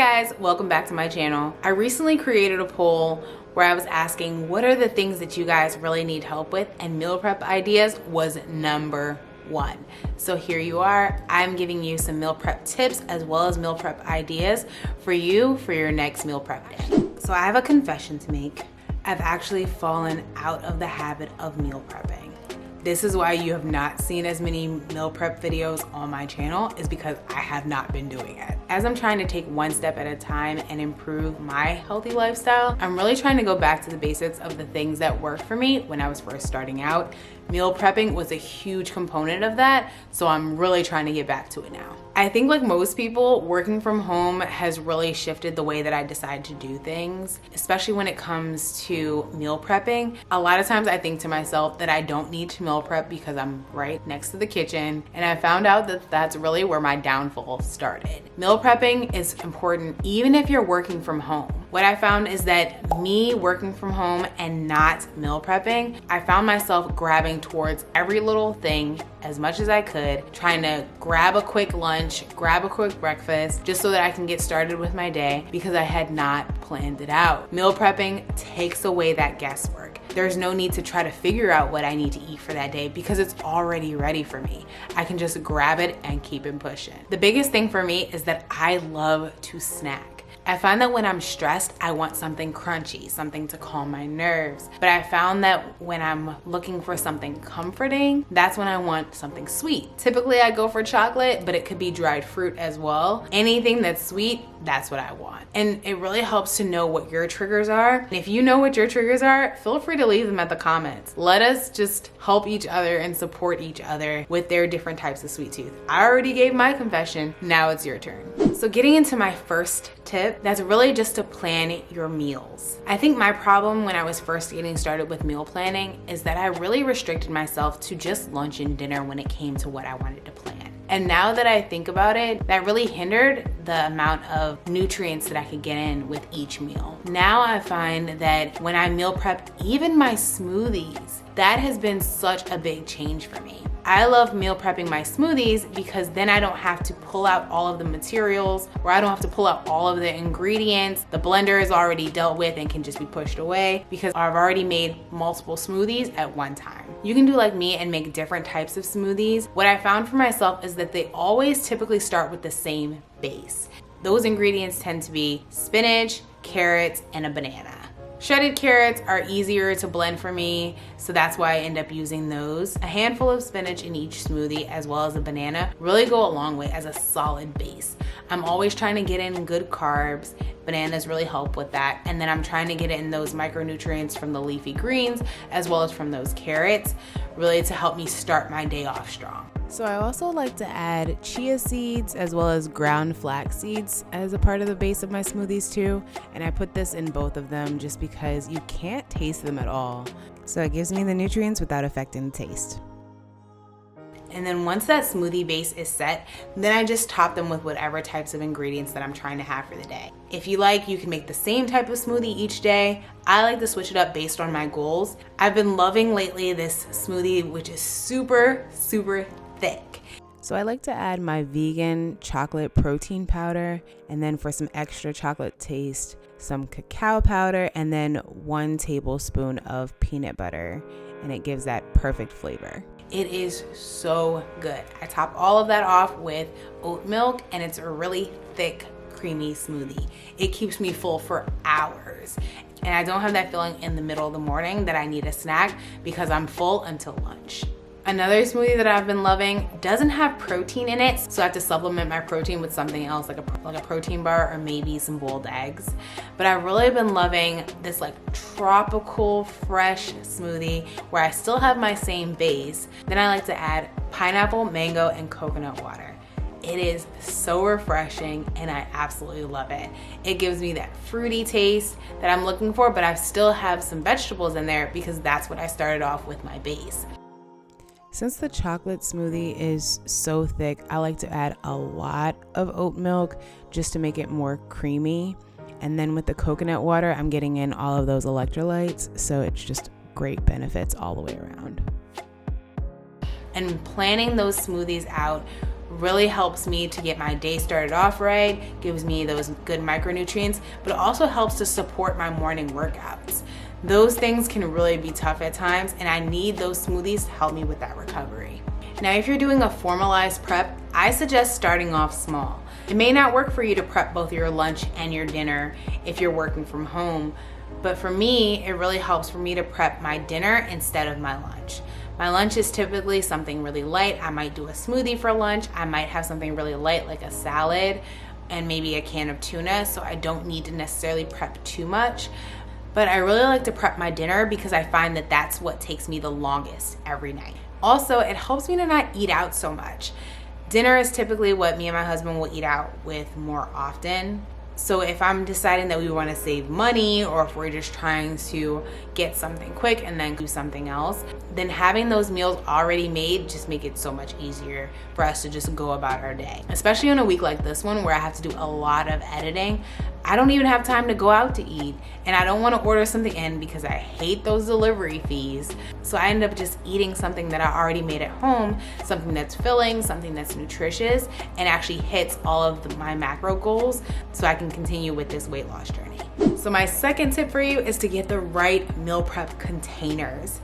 guys, welcome back to my channel. I recently created a poll where I was asking what are the things that you guys really need help with, and meal prep ideas was number one. So here you are. I'm giving you some meal prep tips as well as meal prep ideas for you for your next meal prep day. So I have a confession to make. I've actually fallen out of the habit of meal prepping. This is why you have not seen as many meal prep videos on my channel, is because I have not been doing it. As I'm trying to take one step at a time and improve my healthy lifestyle, I'm really trying to go back to the basics of the things that worked for me when I was first starting out. Meal prepping was a huge component of that, so I'm really trying to get back to it now. I think like most people, working from home has really shifted the way that I decide to do things, especially when it comes to meal prepping. A lot of times I think to myself that I don't need to meal prep because I'm right next to the kitchen, and I found out that that's really where my downfall started. Meal prepping is important even if you're working from home. What I found is that me working from home and not meal prepping, I found myself grabbing towards every little thing as much as I could, trying to grab a quick lunch, grab a quick breakfast, just so that I can get started with my day because I had not planned it out. Meal prepping takes away that guesswork. There's no need to try to figure out what I need to eat for that day because it's already ready for me. I can just grab it and keep it pushing. The biggest thing for me is that I love to snack. I find that when I'm stressed, I want something crunchy, something to calm my nerves. But I found that when I'm looking for something comforting, that's when I want something sweet. Typically I go for chocolate, but it could be dried fruit as well. Anything that's sweet, that's what I want. And it really helps to know what your triggers are. And if you know what your triggers are, feel free to leave them at the comments. Let us just help each other and support each other with their different types of sweet tooth. I already gave my confession, now it's your turn. So getting into my first tip, that's really just to plan your meals. I think my problem when I was first getting started with meal planning is that I really restricted myself to just lunch and dinner when it came to what I wanted to plan. And now that I think about it, that really hindered the amount of nutrients that I could get in with each meal. Now I find that when I meal prep, even my smoothies, that has been such a big change for me. I love meal prepping my smoothies because then I don't have to pull out all of the materials, or I don't have to pull out all of the ingredients. The blender is already dealt with and can just be pushed away because I've already made multiple smoothies at one time. You can do like me and make different types of smoothies. What I found for myself is that they always typically start with the same base. Those ingredients tend to be spinach, carrots, and a banana. Shredded carrots are easier to blend for me, so that's why I end up using those. A handful of spinach in each smoothie as well as a banana really go a long way as a solid base. I'm always trying to get in good carbs. Bananas really help with that. And then I'm trying to get in those micronutrients from the leafy greens as well as from those carrots, really to help me start my day off strong. So I also like to add chia seeds as well as ground flax seeds as a part of the base of my smoothies too. And I put this in both of them just because you can't taste them at all. So it gives me the nutrients without affecting the taste. And then once that smoothie base is set, then I just top them with whatever types of ingredients that I'm trying to have for the day. If you like, you can make the same type of smoothie each day. I like to switch it up based on my goals. I've been loving lately this smoothie, which is super, super thick. So I like to add my vegan chocolate protein powder, and then for some extra chocolate taste, some cacao powder, and then 1 tablespoon of peanut butter, and it gives that perfect flavor. It is so good. I top all of that off with oat milk, and it's a really thick, creamy smoothie. It keeps me full for hours. And I don't have that feeling in the middle of the morning that I need a snack because I'm full until lunch. Another smoothie that I've been loving doesn't have protein in it, so I have to supplement my protein with something else like a protein bar or maybe some boiled eggs. But I've really been loving this like tropical fresh smoothie where I still have my same base. Then I like to add pineapple, mango, and coconut water. It is so refreshing and I absolutely love it. It gives me that fruity taste that I'm looking for, but I still have some vegetables in there because that's what I started off with my base. Since the chocolate smoothie is so thick, I like to add a lot of oat milk just to make it more creamy. And then with the coconut water, I'm getting in all of those electrolytes, so it's just great benefits all the way around. And planning those smoothies out really helps me to get my day started off right, gives me those good micronutrients, but it also helps to support my morning workouts. Those things can really be tough at times, and I need those smoothies to help me with that recovery. Now, if you're doing a formalized prep, I suggest starting off small. It may not work for you to prep both your lunch and your dinner if you're working from home, but for me, it really helps for me to prep my dinner instead of my lunch. My lunch is typically something really light. I might do a smoothie for lunch. I might have something really light like a salad and maybe a can of tuna, so I don't need to necessarily prep too much. But I really like to prep my dinner because I find that that's what takes me the longest every night. Also, it helps me to not eat out so much. Dinner is typically what me and my husband will eat out with more often. So if I'm deciding that we want to save money, or if we're just trying to get something quick and then do something else, then having those meals already made just make it so much easier for us to just go about our day. Especially on a week like this one where I have to do a lot of editing, I don't even have time to go out to eat, and I don't want to order something in because I hate those delivery fees. So I end up just eating something that I already made at home, something that's filling, something that's nutritious, and actually hits all of my macro goals so I can continue with this weight loss journey. So my second tip for you is to get the right meal prep containers.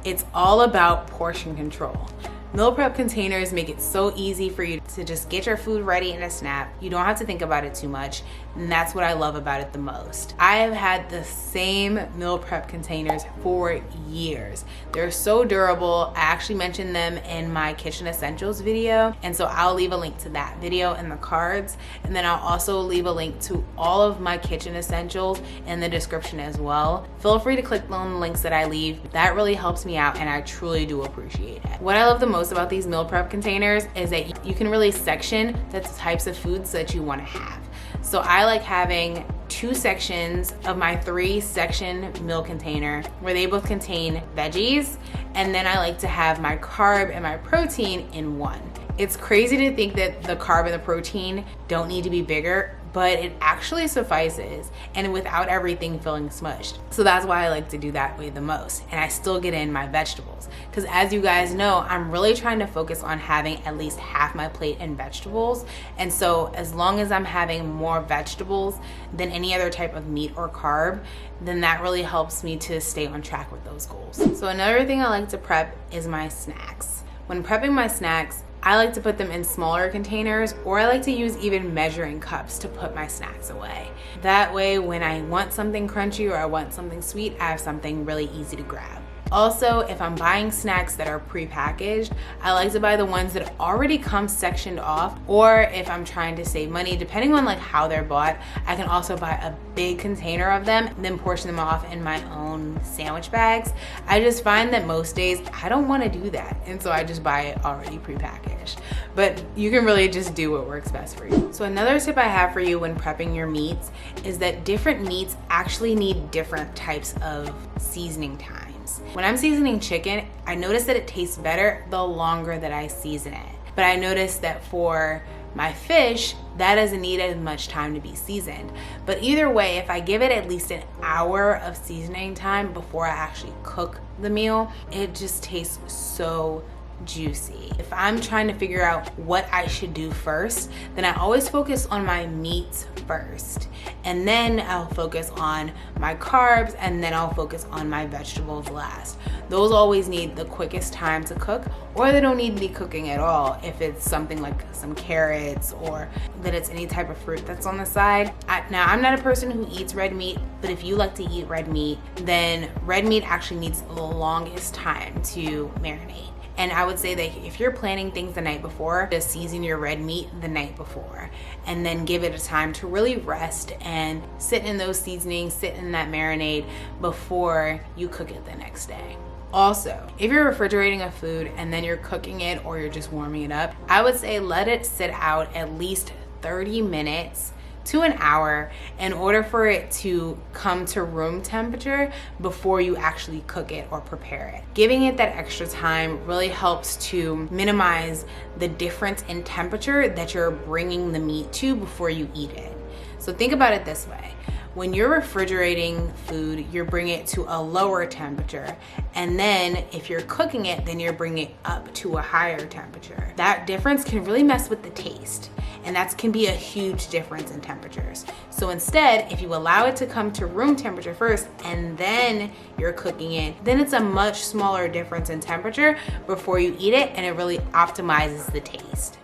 It's all about portion control. Meal prep containers make it so easy for you to just get your food ready in a snap. You don't have to think about it too much, and that's what I love about it the most. I have had the same meal prep containers for years. They're so durable. I actually mentioned them in my kitchen essentials video, and so I'll leave a link to that video in the cards, and then I'll also leave a link to all of my kitchen essentials in the description as well. Feel free to click on the links that I leave. That really helps me out, and I truly do appreciate it. What I love the most about these meal prep containers is that you can really section the types of foods that you want to have. So I like having 2 sections of my 3-section meal container where they both contain veggies, and then I like to have my carb and my protein in one. It's crazy to think that the carb and the protein don't need to be bigger, but it actually suffices, and without everything feeling smushed. So that's why I like to do that way the most, and I still get in my vegetables. Because as you guys know, I'm really trying to focus on having at least half my plate in vegetables, and so as long as I'm having more vegetables than any other type of meat or carb, then that really helps me to stay on track with those goals. So another thing I like to prep is my snacks. When prepping my snacks, I like to put them in smaller containers, or I like to use even measuring cups to put my snacks away. That way, when I want something crunchy or I want something sweet, I have something really easy to grab. Also, if I'm buying snacks that are pre-packaged, I like to buy the ones that already come sectioned off, or if I'm trying to save money, depending on like how they're bought, I can also buy a big container of them and then portion them off in my own sandwich bags. I just find that most days I don't want to do that, and so I just buy it already pre-packaged. But you can really just do what works best for you. So another tip I have for you when prepping your meats is that different meats actually need different types of seasoning time. When I'm seasoning chicken, I notice that it tastes better the longer that I season it. But I noticed that for my fish, that doesn't need as much time to be seasoned. But either way, if I give it at least an hour of seasoning time before I actually cook the meal, it just tastes so juicy. If I'm trying to figure out what I should do first, then I always focus on my meats first, and then I'll focus on my carbs, and then I'll focus on my vegetables last. Those always need the quickest time to cook, or they don't need to be cooking at all if it's something like some carrots or that it's any type of fruit that's on the side. Now, I'm not a person who eats red meat, but if you like to eat red meat, then red meat actually needs the longest time to marinate. And I would say that if you're planning things the night before, just season your red meat the night before, and then give it a time to really rest and sit in those seasonings, sit in that marinade before you cook it the next day. Also, if you're refrigerating a food and then you're cooking it or you're just warming it up, I would say let it sit out at least 30 minutes to an hour in order for it to come to room temperature before you actually cook it or prepare it. Giving it that extra time really helps to minimize the difference in temperature that you're bringing the meat to before you eat it. So think about it this way. When you're refrigerating food, you're bringing it to a lower temperature. And then if you're cooking it, then you're bringing it up to a higher temperature. That difference can really mess with the taste. And that can be a huge difference in temperatures. So instead, if you allow it to come to room temperature first and then you're cooking it, then it's a much smaller difference in temperature before you eat it, and it really optimizes the taste.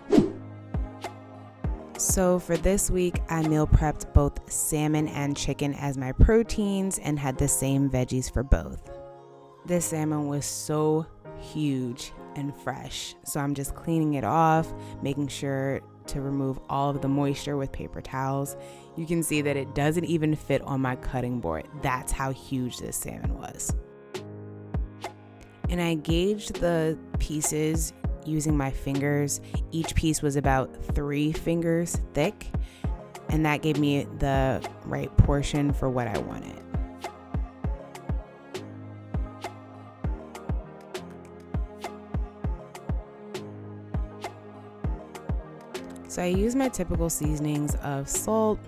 So for this week, I meal prepped both salmon and chicken as my proteins and had the same veggies for both. This salmon was so huge and fresh, so I'm just cleaning it off, making sure to remove all of the moisture with paper towels. You can see that it doesn't even fit on my cutting board. That's how huge this salmon was. And I gauged the pieces using my fingers. Each piece was about 3 fingers thick, and that gave me the right portion for what I wanted. So I use my typical seasonings of salt,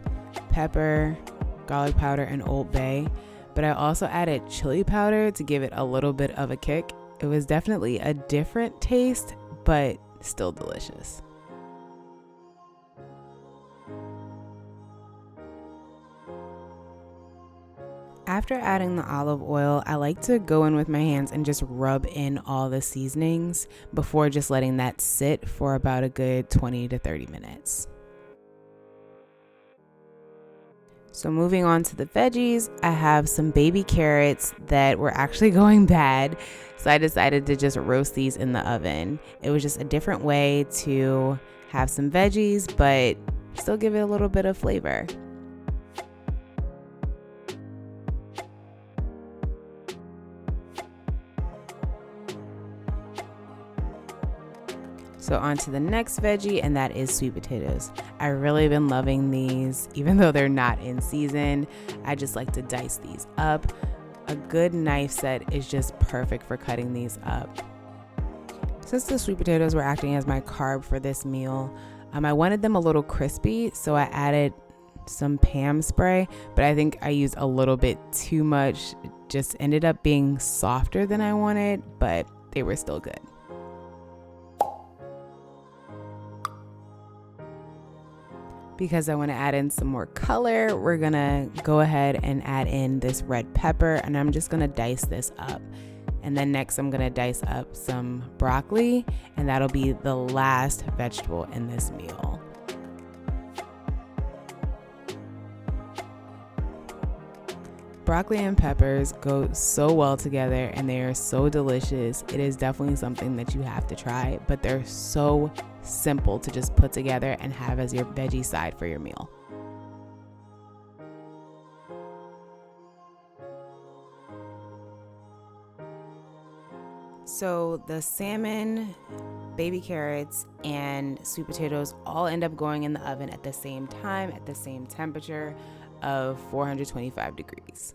pepper, garlic powder, and Old Bay, but I also added chili powder to give it a little bit of a kick. It was definitely a different taste, but still delicious. After adding the olive oil, I like to go in with my hands and just rub in all the seasonings before just letting that sit for about a good 20 to 30 minutes. So moving on to the veggies, I have some baby carrots that were actually going bad, so I decided to just roast these in the oven. It was just a different way to have some veggies, but still give it a little bit of flavor. So on to the next veggie, and that is sweet potatoes. I really been loving these, even though they're not in season. I just like to dice these up. A good knife set is just perfect for cutting these up. Since the sweet potatoes were acting as my carb for this meal, I wanted them a little crispy, so I added some Pam spray, but I think I used a little bit too much. It just ended up being softer than I wanted, but they were still good. Because I want to add in some more color, we're gonna go ahead and add in this red pepper, and I'm just gonna dice this up. And then next I'm gonna dice up some broccoli, and that'll be the last vegetable in this meal. Broccoli and peppers go so well together, and they are so delicious. It is definitely something that you have to try, but they're so simple to just put together and have as your veggie side for your meal. So the salmon, baby carrots, and sweet potatoes all end up going in the oven at the same time, at the same temperature of 425 degrees.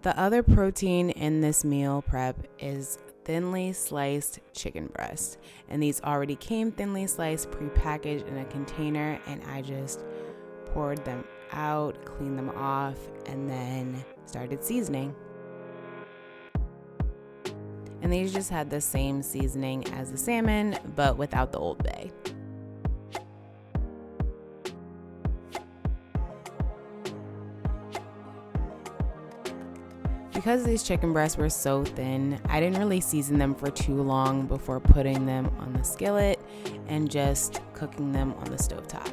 The other protein in this meal prep is thinly sliced chicken breast, and these already came thinly sliced, prepackaged in a container, and I just poured them out, cleaned them off, and then started seasoning. And these just had the same seasoning as the salmon, but without the Old Bay. Because these chicken breasts were so thin, I didn't really season them for too long before putting them on the skillet and just cooking them on the stovetop.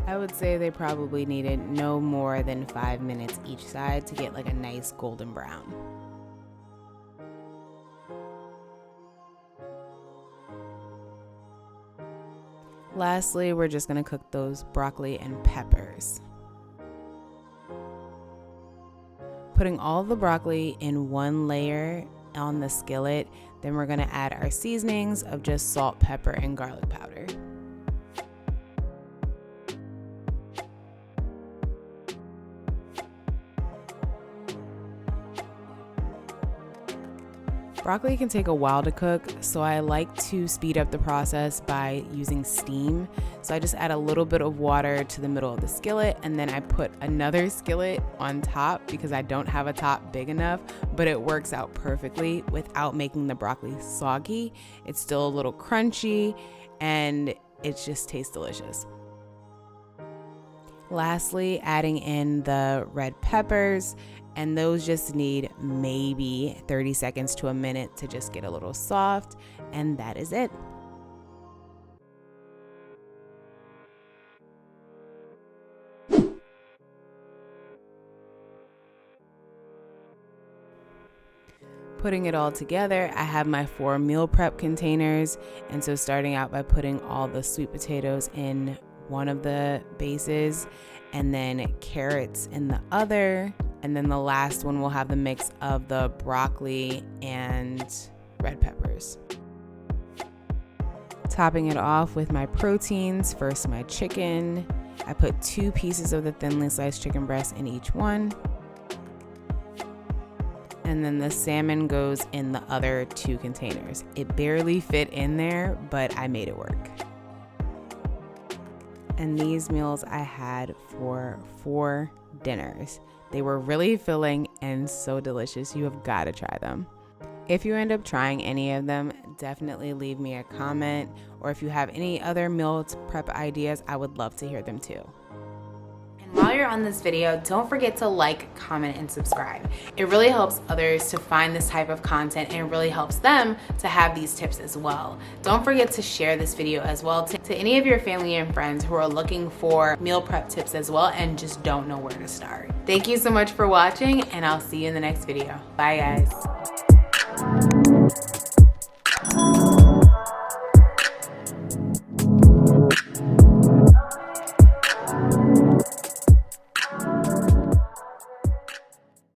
I would say they probably needed no more than 5 minutes each side to get like a nice golden brown. Lastly, we're just gonna cook those broccoli and peppers. Putting all the broccoli in one layer on the skillet, then we're gonna add our seasonings of just salt, pepper, and garlic powder. Broccoli can take a while to cook, so I like to speed up the process by using steam. So I just add a little bit of water to the middle of the skillet, and then I put another skillet on top because I don't have a top big enough, but it works out perfectly without making the broccoli soggy. It's still a little crunchy, and it just tastes delicious. Lastly, adding in the red peppers, and those just need maybe 30 seconds to a minute to just get a little soft, and that is it. Putting it all together, I have my 4 meal prep containers, and so starting out by putting all the sweet potatoes in one of the bases, and then carrots in the other, and then the last one will have the mix of the broccoli and red peppers. Topping it off with my proteins, first my chicken. I put 2 pieces of the thinly sliced chicken breast in each one. And then the salmon goes in the other 2 containers. It barely fit in there, but I made it work. And these meals I had for 4 dinners. They were really filling and so delicious. You have got to try them. If you end up trying any of them, definitely leave me a comment, or if you have any other meal prep ideas, I would love to hear them too. And while you're on this video, don't forget to like, comment, and subscribe. It really helps others to find this type of content, and it really helps them to have these tips as well. Don't forget to share this video as well to any of your family and friends who are looking for meal prep tips as well and just don't know where to start. Thank you so much for watching, and I'll see you in the next video. Bye guys.